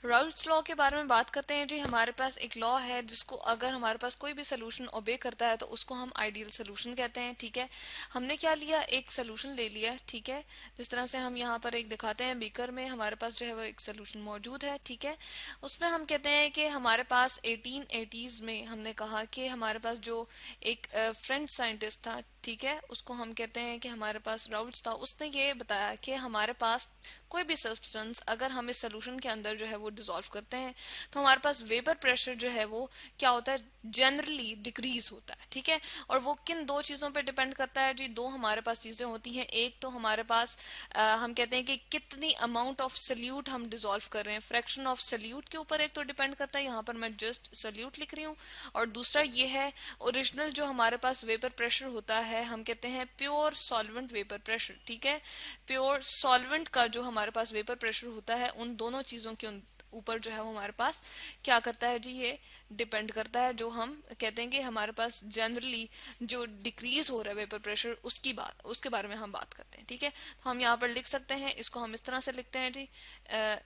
Raoult's law के बारे में बात करते हैं जी। हमारे पास एक लॉ है जिसको अगर हमारे पास कोई भी सोल्यूशन ओबे करता है तो उसको हम आइडियल सोल्यूशन कहते हैं। ठीक है, हमने क्या लिया, एक सोल्यूशन ले लिया। ठीक है, जिस तरह से हम यहाँ पर एक दिखाते हैं, बीकर में हमारे पास जो है वो एक सोल्यूशन मौजूद है। ठीक है, उसमें हम कहते हैं कि हमारे पास 1880s में हमने कहा कि हमारे पास जो एक फ्रेंच साइंटिस्ट था, ठीक है, उसको हम कहते हैं कि हमारे पास राउल्स था, उसने ये बताया कि हमारे पास कोई भी सब्सटेंस अगर हम इस सोल्यूशन के अंदर जो है वो डिसॉल्व करते हैं तो हमारे पास वेपर प्रेशर जो है वो क्या होता है, जनरली डिक्रीज होता है। ठीक है, और वो किन दो चीजों पे डिपेंड करता है जी, दो हमारे पास चीजें होती हैं। एक तो हमारे पास हम कहते हैं कि कितनी अमाउंट ऑफ सल्यूट हम डिसॉल्व कर रहे हैं, फ्रैक्शन ऑफ सल्यूट के ऊपर एक तो डिपेंड करता है, यहाँ पर मैं जस्ट सल्यूट लिख रही हूँ। और दूसरा ये है ओरिजिनल जो हमारे पास वेपर प्रेशर होता है, हम कहते हैं प्योर सॉल्वेंट वेपर प्रेशर। ठीक है, प्योर सॉल्वेंट का जो हमारे पास वेपर प्रेशर होता है, उन दोनों चीजों के ऊपर जो है वो हमारे पास क्या करता है जी, ये डिपेंड करता है। जो हम कहते हैं कि हमारे पास जनरली जो डिक्रीज हो रहा है वेपर प्रेशर, उसके बारे में हम बात करते हैं। ठीक है, तो हम यहाँ पर लिख सकते हैं, इसको हम इस तरह से लिखते हैं जी,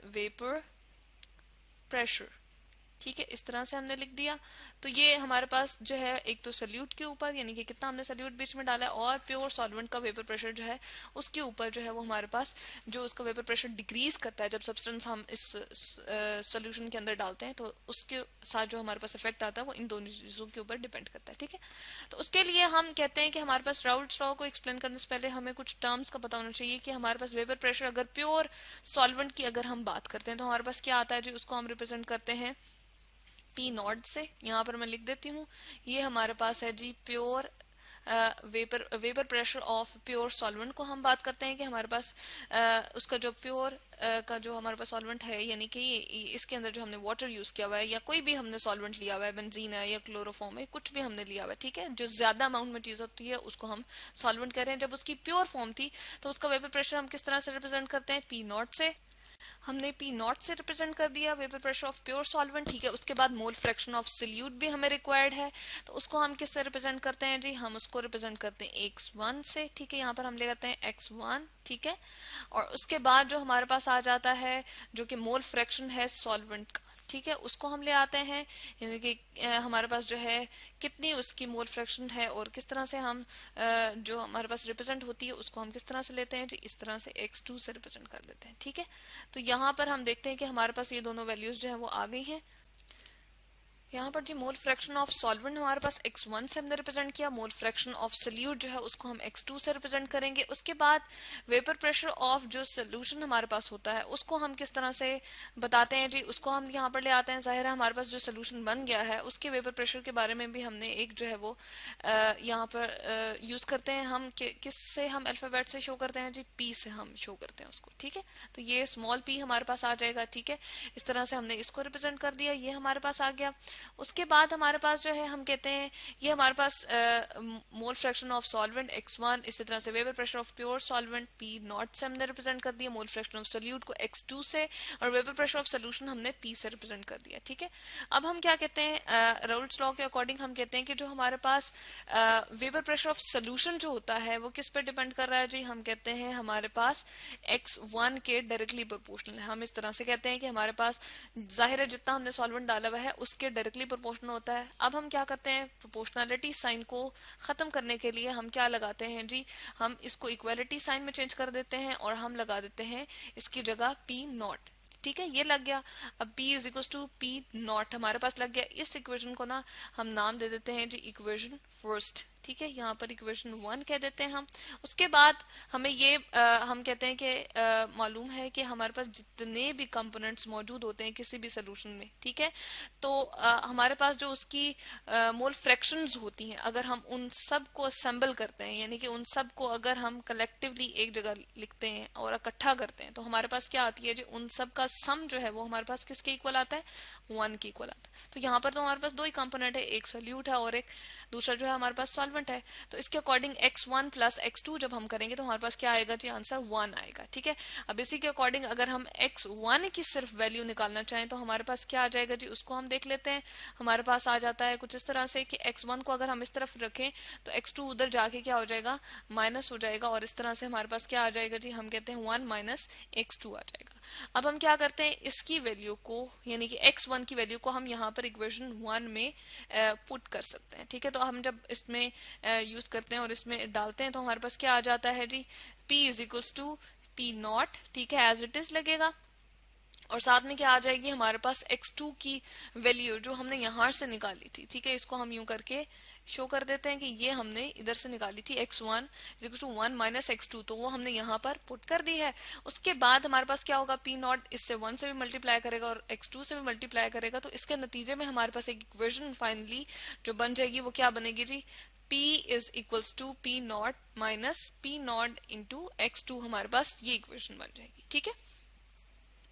वेपर प्रेशर। ठीक है, इस तरह से हमने लिख दिया। तो ये हमारे पास जो है एक तो सल्यूट के ऊपर, यानी कि कितना हमने सल्यूट बीच में डाला है, और प्योर सॉल्वेंट का वेपर प्रेशर जो है उसके ऊपर जो है वो हमारे पास जो उसका वेपर प्रेशर डिक्रीज करता है जब सब्सटेंस हम इस सोल्यूशन के अंदर डालते हैं, तो उसके साथ जो हमारे पास इफेक्ट आता है वो इन दोनों चीजों के ऊपर डिपेंड करता है। ठीक है, तो उसके लिए हम कहते हैं कि हमारे पास राउल्स लॉ को एक्सप्लेन करने से पहले हमें कुछ टर्म्स का पता होना चाहिए कि हमारे पास वेपर प्रेशर अगर प्योर सॉल्वेंट की अगर हम बात करते हैं तो हमारे पास क्या आता है जी, उसको हम रिप्रेजेंट करते हैं पी नॉट से। यहाँ पर मैं लिख देती हूँ, ये हमारे पास है जी pure vapour pressure of pure solvent को हम बात करते हैं कि हमारे पास उसका जो प्योर का जो हमारे पास सॉल्वेंट है, यानी कि इसके अंदर जो हमने वाटर यूज किया हुआ है या कोई भी हमने सॉल्वेंट लिया हुआ है, बेंजीन है या क्लोरोफॉर्म है, कुछ भी हमने लिया हुआ है। ठीक है, जो ज्यादा अमाउंट में चीज होती है उसको हम सॉल्वेंट कह रहे हैं। जब उसकी प्योर फॉर्म थी तो उसका वेपर प्रेशर हम किस तरह से रिप्रेजेंट करते हैं, पी नॉट से। हमने पी नॉट से रिप्रेजेंट कर दिया vapour pressure of pure solvent. ठीक है, उसके बाद मोल फ्रैक्शन ऑफ सल्यूट भी हमें रिक्वायर्ड है, तो उसको हम किससे रिप्रेजेंट करते हैं जी, हम उसको रिप्रेजेंट करते हैं x1 से। ठीक है, यहाँ पर हम ले जाते हैं x1। ठीक है, और उसके बाद जो हमारे पास आ जाता है जो कि मोल फ्रैक्शन है सॉल्वेंट का, ठीक है, उसको हम ले आते हैं, यानी कि हमारे पास जो है कितनी उसकी मोल फ्रैक्शन है और किस तरह से हम जो हमारे पास रिप्रेजेंट होती है उसको हम किस तरह से लेते हैं जी, इस तरह से x2 से रिप्रेजेंट कर देते हैं। ठीक है, तो यहाँ पर हम देखते हैं कि हमारे पास ये दोनों वैल्यूज जो है वो आ गई हैं। यहाँ पर जी मोल फ्रैक्शन ऑफ सॉल्वेंट हमारे पास x1 से हमने रिप्रेजेंट किया, मोल फ्रैक्शन ऑफ सल्यूट जो है उसको हम x2 से रिप्रेजेंट करेंगे। उसके बाद वेपर प्रेशर ऑफ जो सोल्यूशन हमारे पास होता है उसको हम किस तरह से बताते हैं जी, उसको हम यहाँ पर ले आते हैं। जाहिर है हमारे पास जो सोल्यूशन बन गया है उसके वेपर प्रेशर के बारे में भी हमने एक जो है वो यहाँ पर यूज करते हैं। हम किससे हम अल्फाबेट से शो करते हैं जी, p से हम शो करते हैं उसको। ठीक है, तो ये स्मॉल p हमारे पास आ जाएगा। ठीक है, इस तरह से हमने इसको रिप्रेजेंट कर दिया, ये हमारे पास आ गया। उसके बाद हमारे पास जो है हम कहते हैं ये हमारे पास mole fraction of solvent x1, इसी तरह से vapour pressure of pure solvent p not से हमने रिप्रेजेंट कर दिया, मोल फ्रैक्शन ऑफ सॉल्यूट को x2 से, और वेपर प्रेशर ऑफ सोल्यूशन हमने p से रिप्रेजेंट कर दिया। ठीक है, अब हम क्या कहते हैं, राउल्स लॉ के अकॉर्डिंग हम कहते हैं कि जो हमारे पास वेपर प्रेशर ऑफ सोल्यूशन जो होता है वो किस पे डिपेंड कर रहा है जी, हम कहते हैं हमारे पास x1 के डायरेक्टली प्रोपोर्शनल है। हम इस तरह से कहते हैं कि हमारे पास जाहिर है जितना हमने सॉल्वेंट डाला हुआ है उसके डायरेक्टली प्रोपोर्शनल होता है। अब हम क्या करते हैं, प्रोपोर्शनलिटी साइन को खत्म करने के लिए हम क्या लगाते हैं जी, हम इसको इक्वालिटी साइन में चेंज कर देते हैं और हम लगा देते हैं इसकी जगह पी नॉट। ठीक है, ये लग गया। अब p is equal to P naught हमारे पास लग गया। इस इक्वेशन को ना हम नाम दे देते हैं जी इक्वेशन फर्स्ट। ठीक है, यहाँ पर इक्वेशन 1 कह देते हैं हम। उसके बाद हमें ये हम कहते हैं कि मालूम है कि हमारे पास जितने भी कंपोनेंट्स मौजूद होते हैं किसी भी सोल्यूशन में, ठीक है, तो हमारे पास जो उसकी मोल फ्रैक्शंस होती हैं, अगर हम उन सब को असेंबल करते हैं, यानी कि उन सब को अगर हम कलेक्टिवली एक जगह लिखते हैं और इकट्ठा करते हैं, तो हमारे पास क्या आती है जी, उन सब का सम जो है वो हमारे पास किसके इक्वल आता है, 1 के इक्वल आता है। तो यहाँ पर तो हमारे पास दो ही कंपोनेंट है, एक सोल्यूट है और एक दूसरा जो है हमारे पास सॉल्वेंट है। तो इसके अकॉर्डिंग x1 प्लस x2 जब हम करेंगे तो हमारे पास क्या आएगा जी, आंसर 1 आएगा। ठीक है, अब इसी के अकॉर्डिंग अगर हम x1 की सिर्फ वैल्यू निकालना चाहें तो हमारे पास क्या आ जाएगा जी, उसको हम देख लेते हैं। हमारे पास आ जाता है कुछ इस तरह से कि x1 को अगर हम इस तरफ रखें तो x2 उधर जाके क्या हो जाएगा, माइनस हो जाएगा, और इस तरह से हमारे पास क्या आ जाएगा जी, हम कहते हैं 1 माइनस x2 आ जाएगा। अब हम क्या करते हैं, इसकी वैल्यू को यानी कि x1 की वैल्यू को हम यहाँ पर इक्वेशन 1 में पुट कर सकते हैं। ठीक है, तो हम जब इसमें यूज करते हैं और इसमें डालते हैं तो हमारे पास क्या आ जाता है जी, p is equals to P naught, ठीक है, एज इट इज लगेगा। और साथ में क्या आ जाएगी हमारे पास x2 की वैल्यू जो हमने यहां से निकाली थी। ठीक है, इसको हम यूं करके शो कर देते हैं कि ये हमने इधर से निकाली थी x1 टू 1 माइनस x2, तो वो हमने यहाँ पर पुट कर दी है। उसके बाद हमारे पास क्या होगा, p नॉट इससे 1 से भी मल्टीप्लाई करेगा और x2 से भी मल्टीप्लाई करेगा, तो इसके नतीजे में हमारे पास एक इक्वेशन फाइनली जो बन जाएगी वो क्या बनेगी जी, p is equals to P naught minus P naught into x2, हमारे पास ये इक्वेशन बन जाएगी। ठीक है,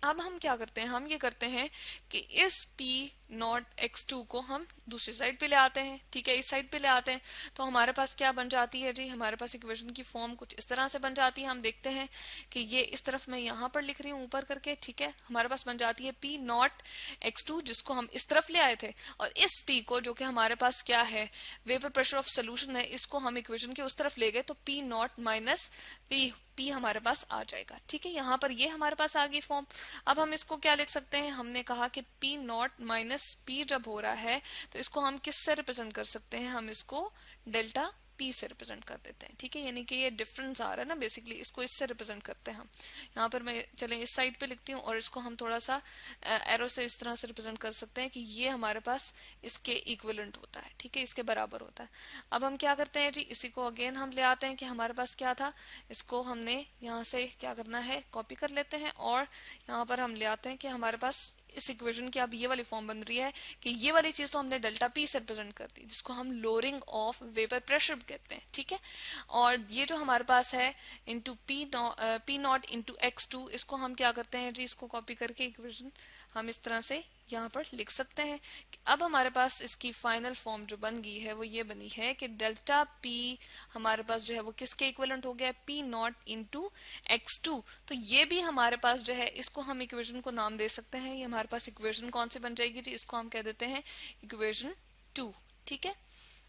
अब हम क्या करते हैं, हम ये करते हैं कि इस p नॉट x2 को हम दूसरी साइड पे ले आते हैं। ठीक है, इस साइड पे ले आते हैं तो हमारे पास क्या बन जाती है जी, हमारे पास इक्वेशन की फॉर्म कुछ इस तरह से बन जाती है। हम देखते हैं कि ये इस तरफ मैं यहाँ पर लिख रही हूँ ऊपर करके। ठीक है, हमारे पास बन जाती है p नॉट x2 जिसको हम इस तरफ ले आए थे, और इस p को जो कि हमारे पास क्या है, वेपर प्रेशर ऑफ सोल्यूशन है, इसको हम इक्वेशन के उस तरफ ले गए तो p नॉट माइनस p हमारे पास आ जाएगा। ठीक है, यहाँ पर ये हमारे पास आ गई फॉर्म। अब हम इसको क्या लिख सकते हैं, हमने कहा कि p नॉट माइनस p जब हो रहा है तो इसको हम किस से रिप्रेजेंट कर सकते हैं, हम इसको डेल्टा p से रिप्रेजेंट कर देते हैं। ठीक है, यानी कि ये डिफरेंस आ रहा है ना, बेसिकली इसको इससे रिप्रेजेंट करते हैं हम। यहाँ पर मैं चलें इस साइड पे लिखती हूँ और इसको हम थोड़ा सा एरो से इस तरह से रिप्रेजेंट कर सकते हैं कि ये हमारे पास इसके इक्विवेलेंट होता है। ठीक है, इसके बराबर होता है। अब हम क्या करते हैं जी, इसी को अगेन हम ले आते हैं कि हमारे पास क्या था, इसको हमने यहाँ से क्या करना है, कॉपी कर लेते हैं और यहाँ पर हम ले आते हैं कि हमारे पास इस इक्वेशन की अब ये वाली फॉर्म बन रही है कि ये वाली चीज तो हमने डेल्टा पी से रिप्रेजेंट कर दी, जिसको हम लोअरिंग ऑफ वेपर प्रेशर कहते हैं। ठीक है, और ये जो हमारे पास है into P naught into x2, इसको हम क्या करते हैं जी, इसको कॉपी करके इक्वेशन हम इस तरह से यहाँ पर लिख सकते हैं। अब हमारे पास इसकी फाइनल फॉर्म जो बन गई है वो ये बनी है कि डेल्टा p हमारे पास जो है वो किसके इक्विवेलेंट हो गया, p नॉट इंटू x2। तो ये भी हमारे पास जो है, इसको हम इक्वेशन को नाम दे सकते हैं। ये हमारे पास इक्वेशन कौन सी बन जाएगी जी, इसको हम कह देते हैं इक्वेशन 2। ठीक है,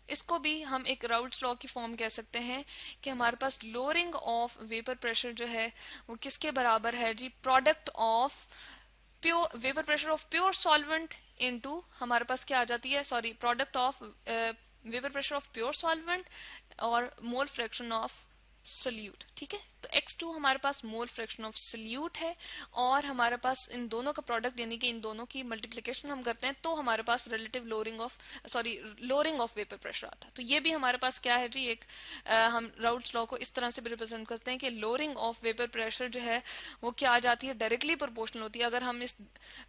इसको भी हम एक राउल्ट्स लॉ की फॉर्म कह सकते हैं कि हमारे पास लोअरिंग ऑफ वेपर प्रेशर जो है वो किसके बराबर है जी, product of pure vapour pressure of pure solvent into हमारे पास क्या आ जाती है, sorry, product of vapour pressure of pure solvent और मोल फ्रैक्शन ऑफ सोल्यूट। ठीक है, तो x2 हमारे पास मोल फ्रैक्शन ऑफ सोल्यूट है और हमारे पास इन दोनों का प्रोडक्ट यानी कि इन दोनों की मल्टीप्लिकेशन हम करते हैं तो हमारे पास relative lowering of vapour pressure आता है। तो ये भी हमारे पास क्या है जी, एक हम राउल्ट्स लॉ को इस तरह से भी रिप्रेजेंट करते हैं कि लोअरिंग ऑफ वेपर प्रेशर जो है वो क्या आ जाती है, डायरेक्टली प्रोपोर्शनल होती है। अगर हम इस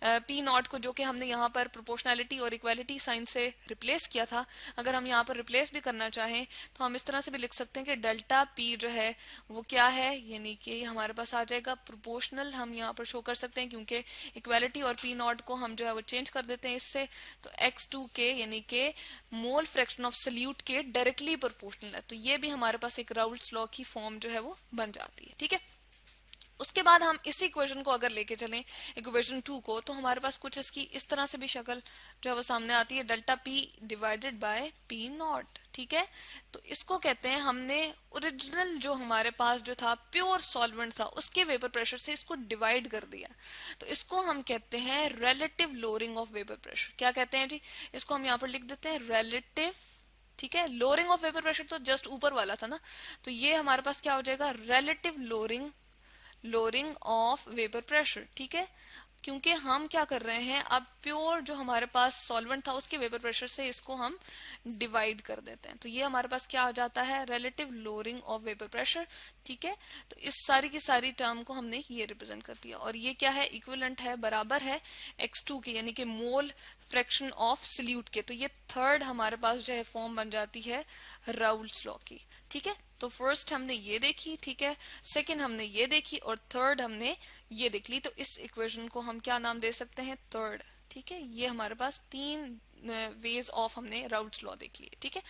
पी नॉट को जो कि हमने यहाँ पर प्रोपोर्शनैलिटी और इक्वालिटी साइन से रिप्लेस किया था, अगर हम यहाँ पर रिप्लेस भी करना चाहें तो हम इस तरह से भी लिख सकते हैं कि डेल्टा पी जो है वो क्या है, यानी कि हमारे पास आ जाएगा प्रोपोर्शनल, हम यहाँ पर शो कर सकते हैं क्योंकि इक्वालिटी और पी नॉट को हम जो है वो चेंज कर देते हैं इससे। तो x2 के यानी कि मोल फ्रैक्शन ऑफ सोल्यूट के डायरेक्टली प्रोपोर्शनल है। तो ये भी हमारे पास एक राउल्ट्स लॉ की फॉर्म जो है वो बन जाती है। ठीक है, उसके बाद हम इसी इक्वेशन को अगर लेके चलें इक्वेशन 2 को, तो हमारे पास कुछ इसकी इस तरह से भी शक्ल जो है वो सामने आती है, delta P divided by P naught. ठीक है, तो इसको कहते हैं, हमने ओरिजिनल जो हमारे पास जो था प्योर सॉल्वेंट था उसके वेपर प्रेशर से इसको डिवाइड कर दिया, तो इसको हम कहते हैं relative lowering of vapour pressure. क्या कहते हैं जी, इसको हम यहाँ पर लिख देते हैं रिलेटिव। ठीक है, लोअरिंग ऑफ वेपर प्रेशर तो जस्ट ऊपर वाला था ना, तो ये हमारे पास क्या हो जाएगा, relative lowering of vapour pressure. ठीक है, क्योंकि हम क्या कर रहे हैं, अब प्योर जो हमारे पास सॉल्वेंट था उसके वेपर प्रेशर से इसको हम डिवाइड कर देते हैं, तो ये हमारे पास क्या आ जाता है, relative lowering of vapour pressure. ठीक है, तो इस सारी की सारी टर्म को हमने ये रिप्रेजेंट कर दिया और ये क्या है, इक्विवेलेंट है, बराबर है x2 के, यानी कि मोल फ्रैक्शन ऑफ सोल्यूट के। तो ये थर्ड हमारे पास जो है फॉर्म बन जाती है राउल्ट्स लॉ की। ठीक है, तो फर्स्ट हमने ये देखी, ठीक है, सेकंड हमने ये देखी और थर्ड हमने ये देख ली। तो इस इक्वेशन को हम क्या नाम दे सकते हैं, थर्ड। ठीक है, ये हमारे पास 3 वेज ऑफ हमने राउल्ट्स लॉ देख लिए। ठीक है,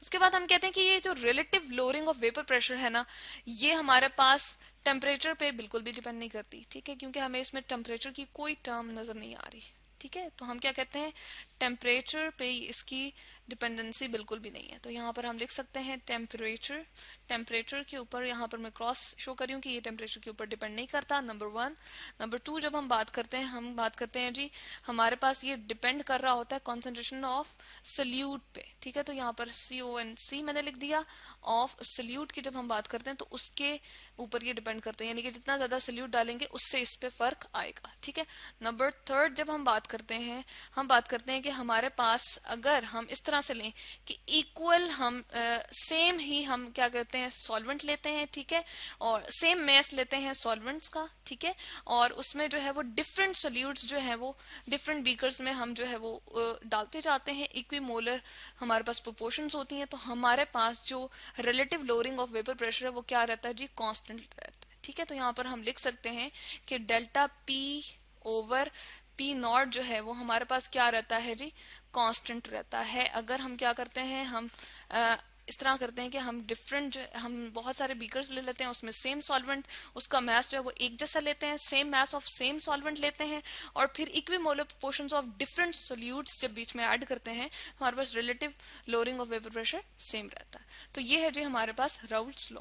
उसके बाद हम कहते हैं कि ये जो relative lowering of vapour pressure है ना, ये हमारे पास टेम्परेचर पे बिल्कुल भी डिपेंड नहीं करती। ठीक है, क्योंकि हमें इसमें टेम्परेचर की कोई टर्म नजर नहीं आ रही। ठीक है। तो हम क्या कहते हैं, टेम्परेचर पे इसकी डिपेंडेंसी बिल्कुल भी नहीं है। तो यहाँ पर हम लिख सकते हैं टेम्परेचर, टेम्परेचर के ऊपर यहाँ पर मैं क्रॉस शो करी हूँ कि ये टेम्परेचर के ऊपर डिपेंड नहीं करता, नंबर 1। नंबर 2, जब हम बात करते हैं, हम बात करते हैं जी हमारे पास ये डिपेंड कर रहा होता है कॉन्सेंट्रेशन ऑफ सल्यूट पे, ठीक है। तो यहाँ पर CONC मैंने लिख दिया, ऑफ सल्यूट की जब हम बात करते हैं तो उसके ऊपर ये डिपेंड करते हैं, यानी कि जितना ज्यादा सल्यूट डालेंगे उससे इस पे फर्क आएगा, ठीक है। नंबर 3, जब हम बात करते हैं, हम बात करते हैं कि हमारे पास अगर हम इस तरह से लें कि इक्वल हम सेम ही हम क्या करते हैं, सॉल्वेंट लेते हैं, ठीक है, और सेम मैस लेते हैं सॉल्वेंट्स का, ठीक है, और उसमें जो है वो डिफरेंट सॉल्यूट्स जो है वो डिफरेंट बीकर्स में हम जो है वो डालते जाते हैं, इक्विमोलर हमारे पास प्रोपोर्शंस होती हैं, तो हमारे पास जो relative lowering of vapour pressure है वो क्या रहता है जी, कांस्टेंट रहता है, ठीक है। तो यहाँ पर हम लिख सकते हैं कि delta P over P not जो है वो हमारे पास क्या रहता है जी, कांस्टेंट रहता है। अगर हम क्या करते हैं, हम इस तरह करते हैं कि हम बहुत सारे बीकर्स ले लेते हैं, उसमें सेम सॉल्वेंट, उसका मैस जो है वो एक जैसा लेते हैं, same mass of same solvent लेते हैं, और फिर equimolar proportions of different solutes जब बीच में ऐड करते हैं तो हमारे पास relative lowering of vapour pressure same रहता है। तो ये है जी हमारे पास राउल्ट्स लॉ।